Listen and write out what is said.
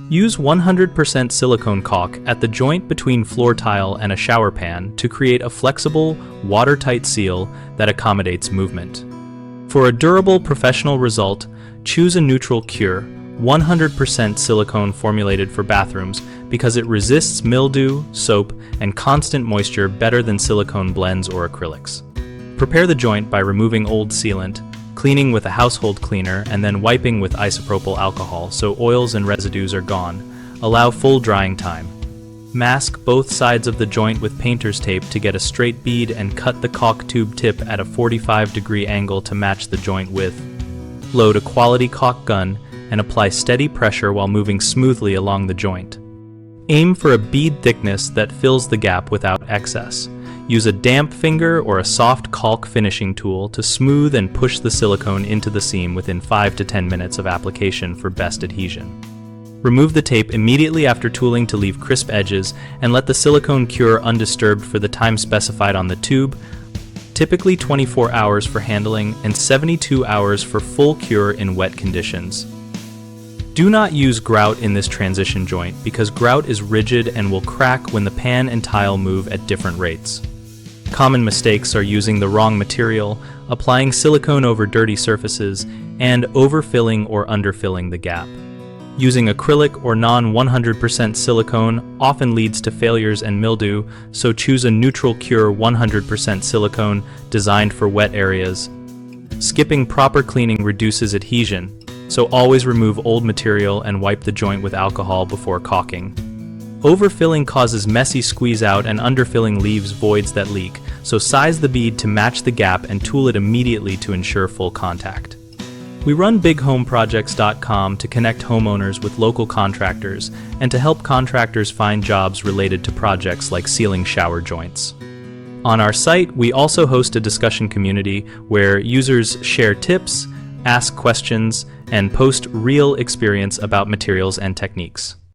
Use 100% silicone caulk at the joint between floor tile and a shower pan to create a flexible, watertight seal that accommodates movement. For a durable professional result, choose a neutral cure, 100% silicone formulated for bathrooms because it resists mildew, soap, and constant moisture better than silicone blends or acrylics. Prepare the joint by removing old sealant, cleaning with a household cleaner, and then wiping with isopropyl alcohol so oils and residues are gone. Allow full drying time. Mask both sides of the joint with painter's tape to get a straight bead and cut the caulk tube tip at a 45-degree angle to match the joint width. Load a quality caulk gun and apply steady pressure while moving smoothly along the joint. Aim for a bead thickness that fills the gap without excess. Use a damp finger or a soft caulk finishing tool to smooth and push the silicone into the seam within 5 to 10 minutes of application for best adhesion. Remove the tape immediately after tooling to leave crisp edges and let the silicone cure undisturbed for the time specified on the tube, typically 24 hours for handling and 72 hours for full cure in wet conditions. Do not use grout in this transition joint because grout is rigid and will crack when the pan and tile move at different rates. Common mistakes are using the wrong material, applying silicone over dirty surfaces, and overfilling or underfilling the gap. Using acrylic or non-100% silicone often leads to failures and mildew, so choose a neutral cure 100% silicone designed for wet areas. Skipping proper cleaning reduces adhesion, so always remove old material and wipe the joint with alcohol before caulking. Overfilling causes messy squeeze out and underfilling leaves voids that leak, so size the bead to match the gap and tool it immediately to ensure full contact. We run bighomeprojects.com to connect homeowners with local contractors and to help contractors find jobs related to projects like sealing shower joints. On our site, we also host a discussion community where users share tips, ask questions, and post real experience about materials and techniques.